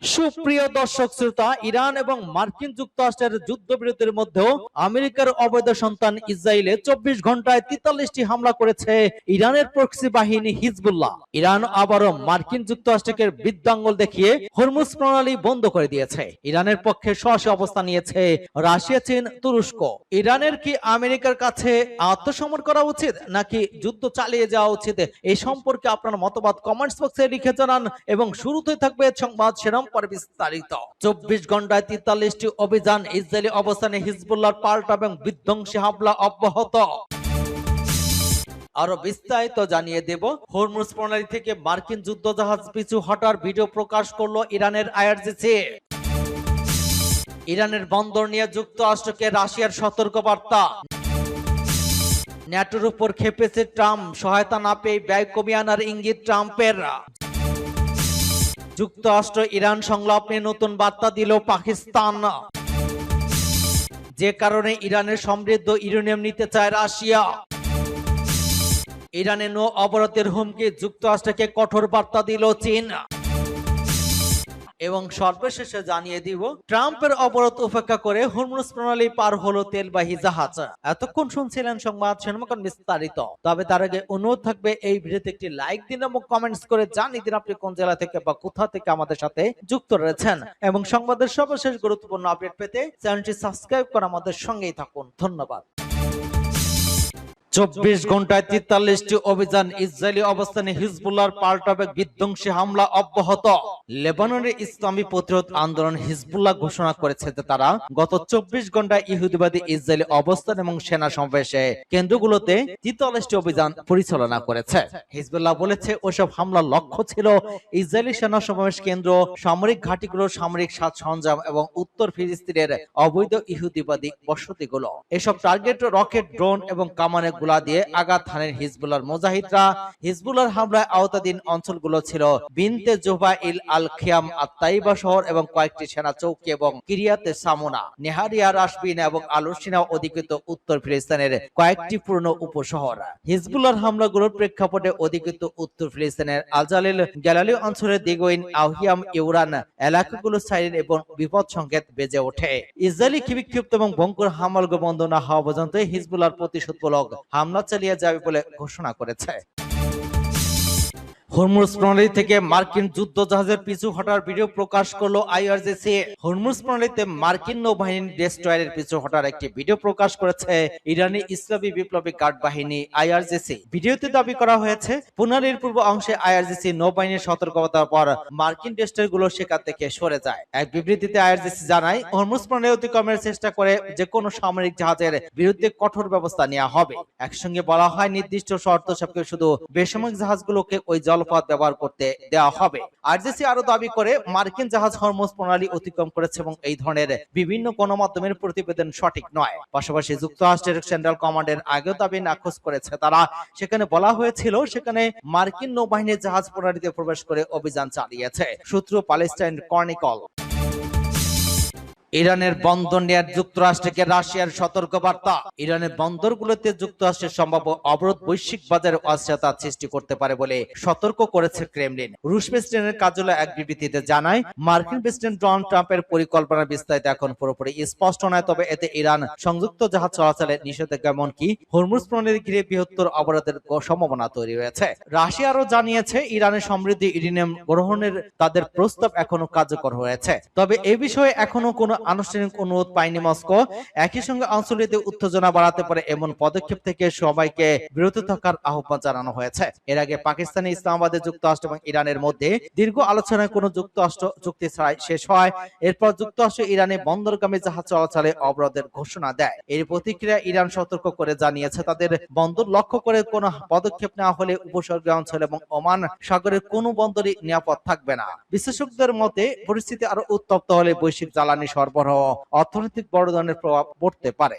সুপ্রিয় দর্শক শ্রোতা, ইরান এবং মার্কিন যুক্তরাষ্ট্রের যুদ্ধবিরতির মধ্যেও আমেরিকার অবৈধ সন্তান ইসরায়েলে 24 ঘন্টায় 43টি হামলা করেছে ইরানের প্রক্সি বাহিনী হিজবুল্লাহ। ইরান আবারও মার্কিন যুক্তরাষ্ট্রকে বৃদ্ধাঙ্গুল দেখিয়ে হরমুজ প্রণালী বন্ধ করে দিয়েছে। ইরানের পক্ষে সরাসরি অবস্থান নিয়েছে রাশিয়া, চীন, তুরস্ক। ইরানের কি আমেরিকার কাছে আত্মসমর্পণ করা উচিত নাকি যুদ্ধ চালিয়ে যাওয়া উচিত, এই সম্পর্কে আপনার মতবাদ কমেন্টস বক্সে লিখে জানান। এবং শুরুতে থাকবে সংবাদ শিরোনাম পরে বিস্তারিত। 24 ঘন্টায় 43টি অভিযান, ইসরায়েলি অবস্থানে হিজবুল্লাহর পাল্টা এবং বিধ্বংসী হামলা অব্যাহত। আরো বিস্তারিত জানিয়ে দেব। হরমুজ প্রণালী থেকে মার্কিন যুদ্ধজাহাজ পিছু হটার ভিডিও প্রকাশ করলো ইরানের আইআরজিসি। ইরানের বন্দর নিয়ে যুক্তরাষ্ট্রকে রাশিয়ার সতর্কবার্তা। ন্যাটোর উপর খেপেছে ট্রাম্প, সহায়তা না পেয়ে ব্যয় কমিয়ে আনার ইঙ্গিত ট্রাম্পের। যুক্তরাষ্ট্র ইরান সংলাপে নতুন বার্তা দিল পাকিস্তান, যে কারণে ইরানের সমৃদ্ধ ইউরেনিয়াম নিতে চায় রাশিয়া। ইরানে নৌ অবরোধের হুমকি, যুক্তরাষ্ট্রকে কঠোর বার্তা দিল চীন। এবং সর্বশেষে জানিয়ে দিব, ট্রাম্পের অবরোধ উপেক্ষা করে হরমুজ প্রণালী পার হলো তেলবাহী জাহাজ। এতক্ষণ শুনছিলেন সংবাদ শিরোনাম বিস্তারিত। তবে তার আগে অনুরোধ থাকবে, এই ভিডিওতে একটি লাইক দিন এবং কমেন্টস করে জানিয়ে দিন আপনি কোন জেলা থেকে বা কোথা থেকে আমাদের সাথে যুক্ত রয়েছেন। এবং সংবাদের সর্বশেষ গুরুত্বপূর্ণ আপডেট পেতে চ্যানেলটি সাবস্ক্রাইব করে আমাদের সঙ্গেই থাকুন। ধন্যবাদ। 24 ঘন্টায় 43টি অভিযান, ইসরায়েলি অবস্থানে হিজবুল্লাহর পাল্টা বিধ্বংসী হামলা অব্যাহত। লেবাননের ইসলামী প্রতিরোধ আন্দোলন হিজবুল্লাহ ঘোষণা করেছে যে তারা গত 24 ঘন্টায় ইহুদিবাদী ইসরায়েলি অবস্থান এবং সেনা সমাবেশে কেন্দ্রগুলোতে 43টি অভিযান পরিচালনা করেছে। হিজবুল্লাহ বলেছে ওসব হামলার লক্ষ্য ছিল ইসরায়েলি সেনা সমাবেশ কেন্দ্র, সামরিক ঘাঁটিগুলো, সামরিক সাজ সরঞ্জাম এবং উত্তর ফিলিস্তিনের অবৈধ ইহুদিবাদী বসতিগুলো। এসব টার্গেট রকেট, ড্রোন এবং কামানে গুলা দিয়ে আঘাত হানেন হিজবুল্লাহর মুজাহিদরা। হিজবুল্লাহর হামলায় আওতাধীন অঞ্চলগুলো ছিল বিনতে জুবাইল, আল খিয়াম, আত-তাইবা শহর এবং কয়েকটি সেনা চৌকি এবং কিরিয়াতে সামুনা, নেহারিয়া, রাশবিন এবং আলুসিনা অধিকৃত উত্তর ফিলিস্তিনের কয়েকটি পুরনো উপশহর। হিজবুল্লাহর হামলাগুলোর প্রেক্ষাপটে অধিকৃত উত্তর ফিলিস্তিনের আল-জালিল, গ্যালালি অঞ্চলের দিগইন, আওহিয়াম, ইউরান এলাকাগুলো সাইরেন এবং বিপদ সংকেত বেজে ওঠে। ইসরায়েলি বিক্ষিপ্ত এবং ভয়ঙ্কর হামলা বন্ধ না হওয়া পর্যন্ত হিজবুল্লাহর প্রতিশোধমূলক হামলা চালিয়ে যাবে বলে ঘোষণা করেছে। হরমুজ প্রণালী থেকে মার্কিন যুদ্ধ জাহাজের পিছু হটার ভিডিও প্রকাশ করলো আইআরজিসি। হরমুজ প্রণালীতে মার্কিন নৌবাহিনীর ডেস্ট্রয়ারের পিছু হটার একটি ভিডিও প্রকাশ করেছে ইরানি ইসলামী বিপ্লবী গার্ড বাহিনী আইআরজিসি। ভিডিওতে দাবি করা হয়েছে প্রণালীর পূর্ব অংশে আইআরজিসি নৌবাহিনীর সতর্কতার পর মার্কিন ডেস্ট্রয়ারগুলো সেখান থেকে সরে যায়। এক বিবৃতিতে আইআরজিসি জানায়, হরমুজ প্রণালী অতিক্রমের চেষ্টা করে যে কোনো সামরিক জাহাজের বিরুদ্ধে কঠোর ব্যবস্থা নেওয়া হবে। একসঙ্গে বলা হয়, নির্দিষ্ট শর্ত সাপেক্ষে শুধু বেসামরিক জাহাজগুলোকে ওই জলপথ ব্যবহার করতে দেওয়া হবে। আইআরজিসি আরো দাবি করে, মার্কিন জাহাজ হরমুজ প্রণালী অতিক্রম করেছে এবং এই ধরনের বিভিন্ন গণমাধ্যমের প্রতিবেদন সঠিক নয়। পাশাপাশি যুক্তরাষ্ট্রের সেন্ট্রাল কমান্ডের আগেও দাবি নাকচ করেছে তারা। সেখানে বলা হয়েছিল সেখানে মার্কিন নৌবাহিনীর জাহাজ প্রণালীতে প্রবেশ করে অভিযান চালিয়েছে। সূত্র প্যালেস্টাইন ক্রনিকল। ইরানের বন্দর নিয়ে যুক্তরাষ্ট্রকে রাশিয়ার সতর্কবার্তা। ইরানের বন্দরগুলোতে যুক্তরাষ্ট্রের সম্ভাব্য অবরোধ বৈশ্বিক বাজারে অস্থিরতা সৃষ্টি করতে পারে বলে সতর্ক করেছে ক্রেমলিন। রুশ প্রেসিডেন্টের কার্যালয় এক বিবৃতিতে জানায়, মার্কিন প্রেসিডেন্ট ডোনাল্ড ট্রাম্পের পরিকল্পনার বিস্তারিত এখন পুরোপুরি স্পষ্ট নয়, তবে এতে ইরান সংযুক্ত জাহাজ চলাচলে নিষেধাজ্ঞা এমনকি হরমুজ প্রণালী ঘিরে বৃহত্তর অবরোধের সম্ভাবনা তৈরি হয়েছে। রাশিয়া আরও জানিয়েছে, ইরানের সমৃদ্ধ ইউরেনিয়াম গ্রহণের তাদের প্রস্তাব এখনো কার্যকর হয়েছে, তবে এ বিষয়ে এখনো কোনো আনুষ্ঠানিক অনুরোধ পায়নি মস্কো। একই সঙ্গে অঞ্চলটিতে উত্তেজনা বাড়াতে পারে এমন পদক্ষেপ থেকে সবাইকে বিরত থাকার আহ্বান জানানো হয়েছে। এর আগে পাকিস্তানে ইসলামাবাদে যুক্তরাষ্ট্র এবং ইরানের মধ্যে দীর্ঘ আলোচনায় কোনো যুক্তরাষ্ট্র চুক্তি ছাড়াই শেষ হয়। এরপর যুক্তরাষ্ট্র ইরানে বন্দরগামী জাহাজ চলাচলে অবরোধের ঘোষণা দেয়। এর প্রতিক্রিয়া ইরান সতর্ক করে জানিয়েছে, তাদের বন্দর লক্ষ্য করে কোনো পদক্ষেপ নেওয়া হলে উপসাগরীয় অঞ্চল এবং ওমান সাগরের কোনো বন্দরই নিরাপদ থাকবে না। বিশেষজ্ঞদের মতে, পরিস্থিতি আরো উত্তপ্ত হলে বৈশ্বিক জ্বালানি সরবরাহ অর্থনৈতিক বড় ধরনের প্রভাব পড়তে পারে।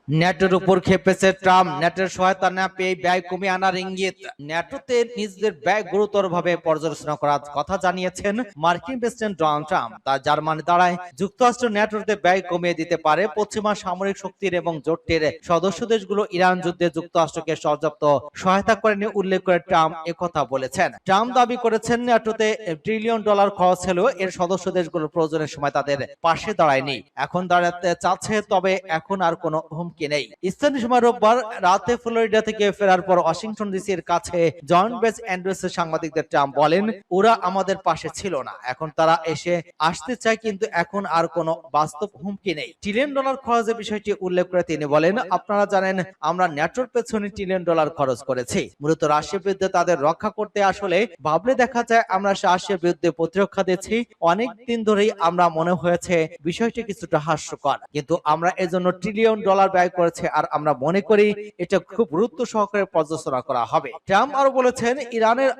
ন্যাটোর উপর খেপেছে ট্রাম্প। ন্যাটোর সহায়তা না পেয়ে ব্যয় কমিয়ে আনার ইঙ্গিত। ন্যাটোতে নিজেদের ব্যয় গুরুতরভাবে পর্যালোচনা করার কথা জানিয়েছেন মার্কিন প্রেসিডেন্ট ডোনাল্ড ট্রাম্প। তার যার মানে দাঁড়ায় যুক্তরাষ্ট্র ন্যাটোতে ব্যয় কমিয়ে দিতে পারে। পশ্চিমা সামরিক শক্তির এবং জোটটির সদস্য দেশগুলো ইরান যুদ্ধে যুক্তরাষ্ট্রকে পর্যাপ্ত সহায়তা করেনি উল্লেখ করে ট্রাম্প একথা বলেছেন। ট্রাম্প দাবি করেছেন ন্যাটোতে $1 ট্রিলিয়ন খরচ হলেও এর সদস্য দেশগুলোর প্রয়োজনের সময় তাদের পাশে দাঁড়ায়নি। এখন দাঁড়াতে চাচ্ছে, তবে এখন আর কোনো হুমকি নেই। স্থানীয় সময় রোববার রাতে ফ্লোরিডা থেকে ফেরার পর ওয়াশিংটন ডিসির কাছে জয়েন্ট বেস অ্যান্ড্রুসে সাংবাদিকদের ট্রাম্প বলেন, ওরা আমাদের পাশে ছিল না, এখন তারা আসতে চায়, কিন্তু এখন আর কোনো বাস্তব হুমকি নেই। $1 ট্রিলিয়ন খরচের বিষয়টি উল্লেখ করে তিনি বলেন, আপনারা জানেন আমরা ন্যাটোর পেছনে $1 ট্রিলিয়ন খরচ করেছি মূলত রাশিয়ার বিরুদ্ধে তাদের রক্ষা করতে। আসলে ভাবলে দেখা যায় আমরা রাশিয়ার বিরুদ্ধে প্রতিরক্ষা দিচ্ছি অনেক দিন ধরেই। আমরা মনে হয়েছে বিষয়টি কিছুটা হাস্যকর, কিন্তু আমরা এজন্য $1 ট্রিলিয়ন ব্যয় করেছে আর আমরা মনে করি এটা খুব গুরুত্ব সহকারে পর্যালোচনা করা হবে। ট্রাম্প আরো বলেছেন, ইরানের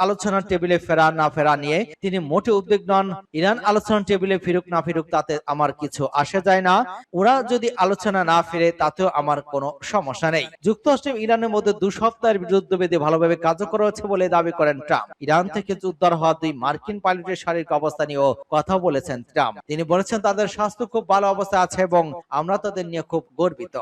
আলোচনার টেবিলে ফেরা না ফেরা নিয়ে তিনি মোটে উদ্বিগ্ন নন। ইরান আলোচনার টেবিলে ফিরুক না ফিরুক তাতে আমার কিছু আসে যায় না। ওরা যদি আলোচনা না ফিরে তাতেও আমার কোনো সমস্যা নেই। যুক্তরাষ্ট্র ইরানের মধ্যে 2 সপ্তাহের যুদ্ধবিধি ভালোভাবে কার্যকর হচ্ছে বলে দাবি করেন ট্রাম্প। ইরান থেকে উদ্ধার হওয়া 2 মার্কিন পাইলটের শারীরিক অবস্থা নিয়েও কথা বলেছেন ট্রাম্প। তিনি বলেছেন তাদের স্বাস্থ্য খুব ভালো অবস্থায় আছে এবং আমরা তাদের নিয়ে খুব গর্বিত।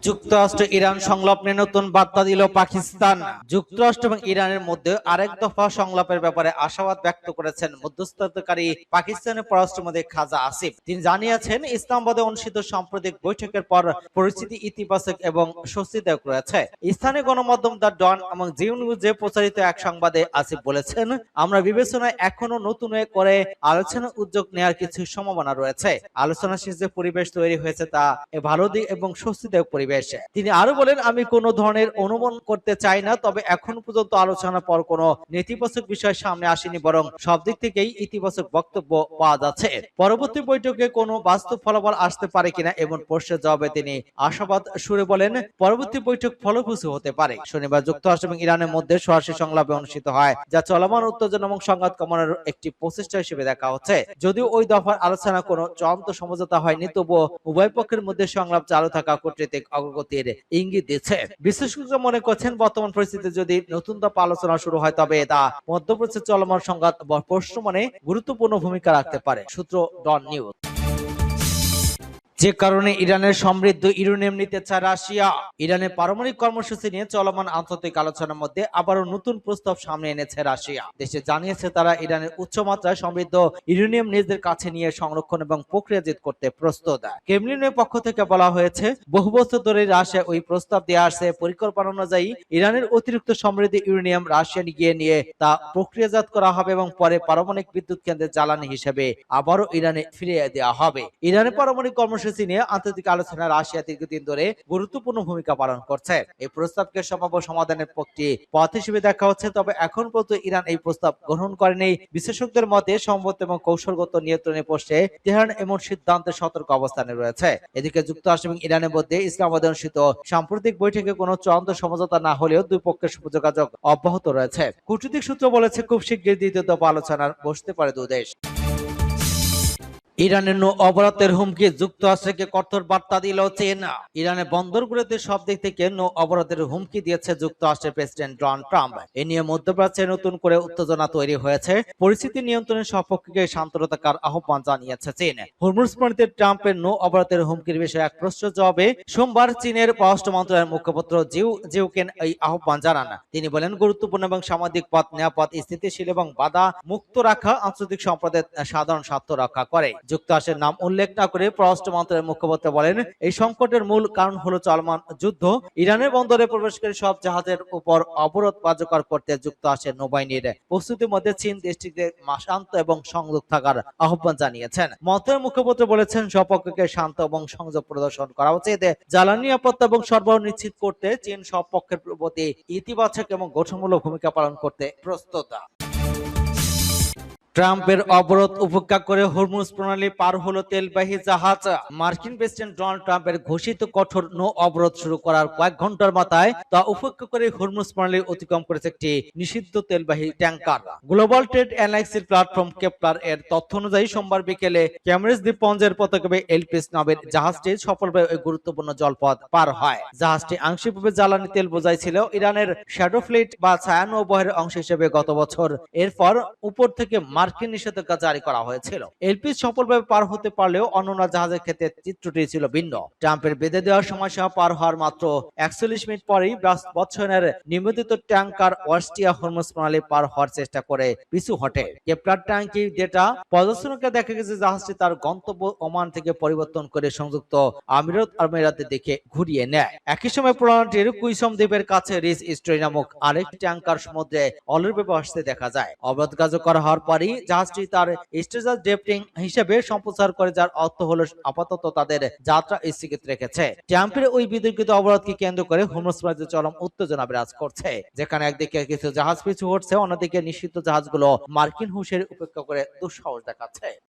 যুক্তরাষ্ট্র ইরান সংলাপে নতুন বার্তা দিল পাকিস্তান। যুক্তরাষ্ট্র এবং ইরানের মধ্যে আরেক দফা সংলাপের ব্যাপারে আশাবাদ ব্যক্ত করেছেন মধ্যস্থতাকারী পাকিস্তানের পররাষ্ট্রমন্ত্রী খাজা আসিফ। তিনি জানিয়েছেন, ইসলামাবাদে অনুষ্ঠিত সাম্প্রতিক বৈঠকের পর পরিস্থিতি ইতিবাচক এবং স্বস্তিদায়ক রয়েছে। স্থানীয় গণমাধ্যম দ্য ডন এবং জিও নিউজে প্রচারিত এক সংবাদে আসিফ বলেছেন, আমরা বিবেচনায় এখনো নতুন করে আলোচনা উদ্যোগ নেওয়ার কিছু সম্ভাবনা রয়েছে। আলোচনা শেষে পরিবেশ তৈরি হয়েছে তা ভালো দিক এবং স্বস্তিদায়ক পরিবেশ। তিনি আরো বলেন, আমি কোনো ধরনের অনুমান করতে চাই না, তবে এখন পর্যন্ত আলোচনার পর কোনো নেতিবাচক বিষয় সামনে আসেনি, বরং সব দিক থেকেই ইতিবাচক বক্তব্য পাওয়া যাচ্ছে। পরবর্তী বৈঠকে কোনো বাস্তব ফলাফল আসতে পারে কিনা এমন প্রশ্নের জবাবে তিনি আশাবাদ সুরে বলেন, পরবর্তী বৈঠক ফলপ্রসূ হতে পারে। শনিবার যুক্তরাষ্ট্র এবং ইরানের মধ্যে সরাসরি সংলাপে অনুষ্ঠিত হয়, যা চলমান উত্তেজনা এবং সংঘাত কমানোর একটি প্রচেষ্টা হিসেবে দেখা হচ্ছে। যদিও ওই দফার আলোচনা কোনো চূড়ান্ত সমঝোতা হয়নি, তবুও উভয় পক্ষের মধ্যে সংলাপ চালু থাকা কূটনৈতিক অগ্রগতির ইঙ্গিত দিচ্ছে। বিশেষজ্ঞরা মনে করছেন, বর্তমান পরিস্থিতিতে যদি নতুন দফা আলোচনা শুরু হয় তবে তা মধ্যপ্রাচ্যের চলমান সংঘাত প্রশমনে গুরুত্বপূর্ণ ভূমিকা রাখতে পারে। সূত্র ডন নিউজ। যে কারণে ইরানের সমৃদ্ধ ইউরেনিয়াম নিতে চায় রাশিয়া। ইরানের পারমাণবিক কর্মসূচি নিয়ে চলমান আন্তর্জাতিক আলোচনার মধ্যে আবারও নতুন প্রস্তাব সামনে এনেছে রাশিয়া। দেশে জানিয়েছে তারা ইরানের উচ্চমাত্রায় সমৃদ্ধ ইউরেনিয়াম নিজেদের কাছে নিয়ে সংরক্ষণ এবং প্রক্রিয়াজাত করতে প্রস্তুত। ক্রেমলিনের পক্ষ থেকে বলা হয়েছে, বহু বছর ধরে রাশিয়া ওই প্রস্তাব দিয়ে আসছে। পরিকল্পনা অনুযায়ী ইরানের অতিরিক্ত সমৃদ্ধ ইউরেনিয়াম রাশিয়া গিয়ে নিয়ে তা প্রক্রিয়াজাত করা হবে এবং পরে পারমাণবিক বিদ্যুৎ কেন্দ্রের জ্বালানি হিসেবে আবারও ইরানে ফিরিয়ে দেওয়া হবে। ইরানের পারমাণবিক কর্মসূচি নিয়ে আন্তর্জাতিক আলোচনা রাশিয়া দীর্ঘদিন ধরে গুরুত্বপূর্ণ ভূমিকা পালন করছে। এই প্রস্তাবকে সম্ভাব্য সমাধানের একটি পথ হিসেবে দেখা হচ্ছে, তবে এখন পর্যন্ত ইরান এই প্রস্তাব গ্রহণ করেনি। বিশেষজ্ঞদের মতে সম্মত এবং কৌশলগত নিয়ন্ত্রণে বসে তেহরান এমন সিদ্ধান্তে সতর্ক অবস্থানে রয়েছে। এদিকে যুক্তরাষ্ট্র এবং ইরানের মধ্যে ইসলামাবাদে অনুষ্ঠিত সাম্প্রতিক বৈঠকে কোনো চূড়ান্ত সমঝোতা না হলেও দুই পক্ষের যোগাযোগ অব্যাহত রয়েছে। কূটনৈতিক সূত্র বলেছে, খুব শীঘ্রই দ্বিতীয় দফা আলোচনার বসতে পারে দুই দেশ। ইরানের নৌ অবরোধের হুমকি, যুক্তরাষ্ট্রকে কঠোর বার্তা দিল চীন। ইরানের বন্দরগুলোতে সব দিক থেকে নৌ অবরোধের হুমকি দিয়েছে যুক্তরাষ্ট্রের প্রেসিডেন্ট ডোনাল্ড ট্রাম্প। এ নিয়ে মধ্যপ্রাচ্যে নতুন করে উত্তেজনা তৈরি হয়েছে। পরিস্থিতি নিয়ন্ত্রণে সব পক্ষকে শান্ত থাকার আহ্বান জানিয়েছে চীন। হরমুজ প্রণীতে ট্রাম্পের নৌ অবরোধের হুমকির বিষয়ে এক প্রশ্নের জবাবে সোমবার চীনের পররাষ্ট্র মন্ত্রণালয়ের মুখপাত্র জিউকেন এই আহ্বান জানান। তিনি বলেন, গুরুত্বপূর্ণ এবং সামাজিক পথ নিরাপদ, স্থিতিশীল এবং বাধা মুক্ত রাখা আন্তর্জাতিক সম্প্রদায়ের সাধারণ স্বার্থ রক্ষা করে। যুক্তরাষ্ট্রের নাম উল্লেখ না করে পররাষ্ট্র মন্ত্রণালয়ের মুখপাত্র বলেন, এই সংকটের মূল কারণ হলো চলমান যুদ্ধ। ইরানের বন্দরে প্রবেশকারী সব জাহাজের উপর অবরোধ কার্যকর করতে যুক্তরাষ্ট্রের নৌবাহিনীর প্রস্তুতির মধ্যে চীন দেশটিতে শান্ত এবং সংযোগ থাকার আহ্বান জানিয়েছেন। মন্ত্রণালয়ের মুখপাত্র বলেছেন, সব পক্ষকে শান্ত এবং সংযোগ প্রদর্শন করা উচিত। জ্বালানি নিরাপত্তা এবং সরবরাহ নিশ্চিত করতে চীন সব পক্ষের প্রতি ইতিবাচক এবং গঠনমূলক ভূমিকা পালন করতে প্রস্তুত। ট্রাম্পের অবরোধ উপেক্ষা করে হরমুজ প্রণালী পার হলো তেলবাহী জাহাজ। মার্কিন প্রেসিডেন্ট ডোনাল্ড ট্রাম্পের ঘোষিত কঠোর নো অবরোধ শুরু করার কয়েক ঘন্টার মাথায় তা উপেক্ষা করে হরমুজ প্রণালী অতিক্রম করেছে একটি নিষিদ্ধ তেলবাহী tanker. Global trade analysis platform Kpler এর তথ্য অনুযায়ী সোমবার বিকেলে ক্যামেরিজ দ্বীপপুঞ্জের পতাকাবে এলপিএস নামের জাহাজটি সফলভাবে ওই গুরুত্বপূর্ণ জলপথ পার হয়। জাহাজটি আংশিকভাবে জ্বালানি তেল বোঝাই ছিল ইরানের শ্যাডো ফ্লিট বা ছায়ানৌবহরের অংশ হিসেবে গত বছর। এরপর উপর থেকে মার্কিন নিষেধাজ্ঞা জারি করা হয়েছিল। এলপি সফলভাবে পার হতে পারলেও অন্যান্য জাহাজের ক্ষেত্রে চিত্রটি ছিল ভিন্ন। ট্রাম্পের বেঁধে দেওয়ার সময়সীমা পার হওয়ার মাত্র 41 মিনিট পরেই বৎসনের নিবেদিত ট্যাঙ্কার ওয়াস্টিয়া হরমুজ প্রণালী পার হওয়ার চেষ্টা করে পিছু হটে। কেপলার ট্যাঙ্কি ডেটা পর্যালোচনাকে দেখা গেছে জাহাজটি তার গন্তব্য ওমান থেকে পরিবর্তন করে সংযুক্ত আমিরাতের দিকে ঘুরিয়ে নেয়। একই সময় প্রণালীটির কুইসম দ্বীপের কাছে রিচ স্টোরি নামক আরেকটি ট্যাঙ্কার সমুদ্রে অলরেডি আসতে দেখা যায়। অবরোধ কার্যকর হওয়ার পরই জাহাজটি তার স্টেজাস ড্রিফটিং হিসেবে সম্প্রচার করে, যার অর্থ হলো আপাতত তাদের যাত্রা স্থগিত রেখেছে। ট্রাম্পের ওই বিতর্কিত অবরোধকে কেন্দ্র করে হরমুজ প্রণালীতে চরম উত্তেজনা বিরাজ করছে, যেখানে একদিকে কিছু জাহাজ পিছু হটছে, অন্যদিকে নিষিদ্ধ জাহাজগুলো মার্কিন হুঁশিয়ারি উপেক্ষা করে দুঃসাহস দেখাচ্ছে।